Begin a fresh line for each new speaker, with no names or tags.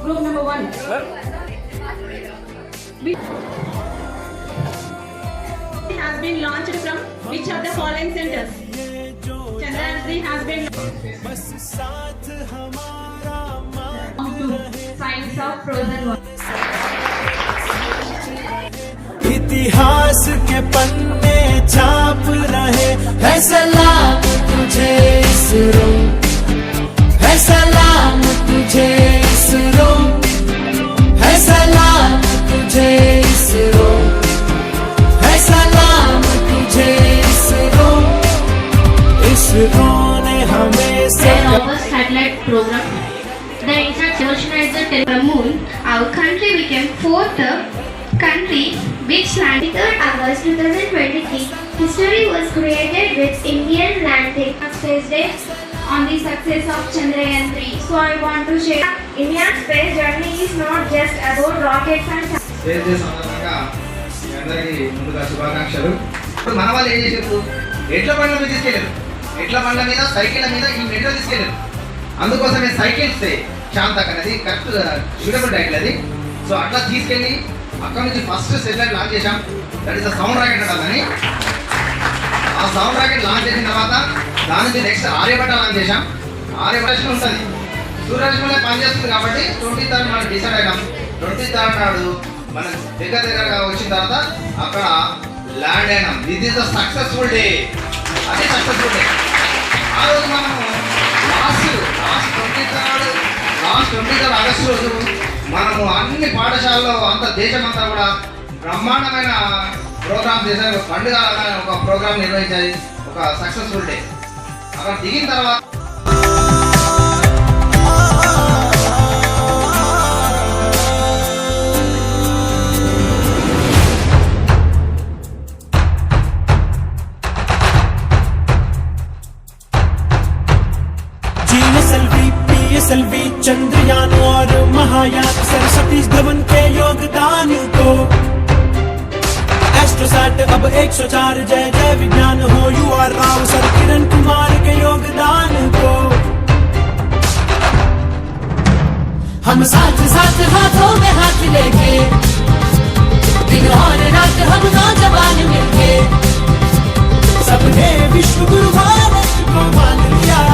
Group number 1. Has been launched from which of the following centers? Chandrayaan 3 has been to Science of Frozen Water.
इतिहास के पन्ने छाप रहे है सलाम तुझे इसरो, है सलाम तुझे इसरो, है सलाम तुझे इसरो, है सलाम तुझे इसरो, इसरो ने हमें
Our satellite program. The internationalized the moon, our country became fourth country which landed 3rd August 2023. History was created with Indian landing space day on the success of Chandrayaan 3. So I want to share India's space journey is not just about rockets and
space day సందర్భంగా మీ అందరికీ ముందుగా శుభాకాంక్షలు. ఇప్పుడు మన వాళ్ళు ఏం చేశారు, ఎడ్ల బండ్ల మీద తీసుకెళ్ళారు, ఎడ్ల బండ్ల మీద సైకిళ్ళ మీద ఈ మెట్రో తీసుకెళ్ళారు. అందుకోసమే సైకిల్స్ డే శాంతక్ అనేది కరెక్ట్ సూటబుల్ టైటిల్ అది. సో అట్లా తీసుకెళ్ళి అక్కడ నుంచి ఫస్ట్ సెటిలైట్ లాంచ్ చేశాం. That is the sound rocket అంటారు. ఆ సౌండ్ రాకెట్ లాంచ్ చేసిన తర్వాత దాని నుంచి నెక్స్ట్ ఆర్యభట్ట లాంచ్ చేశాం. ఆర్యభట్ట ఉంటుంది, సూర్యరశ్మిలో పనిచేస్తుంది కాబట్టి 23rd మనం డిసైడ్ అయినాం. 23rd నాడు మనం దగ్గరగా వచ్చిన తర్వాత అక్కడ ల్యాండ్ అయినాం. This is the successful day, అది సక్సెస్ఫుల్ డే. ఆ రోజు మనము లాస్ట్ 23rd ఆగస్టు రోజు మనము అన్ని పాఠశాలలో అంత దేశమంతా కూడా బ్రహ్మాండమైన ప్రోగ్రామ్ చేశారు. పండుగ ఒక ప్రోగ్రామ్ నిర్వహించాలి, ఒక సక్సెస్ఫుల్ డే. అక్కడ దిగిన తర్వాత
GSLV, PSLV, चंद्रयान और महायान सर सतीश धवन के योगदान को एस्ट्रोसैट अब 104 जय जय विज्ञान हो UR राव सर किरण कुमार के योगदान को हम साथ साथ हाथों में हाथ लेके दिन और रात हम नौजवान मिलके सबने विश्व गुरु भारत को मान लिया.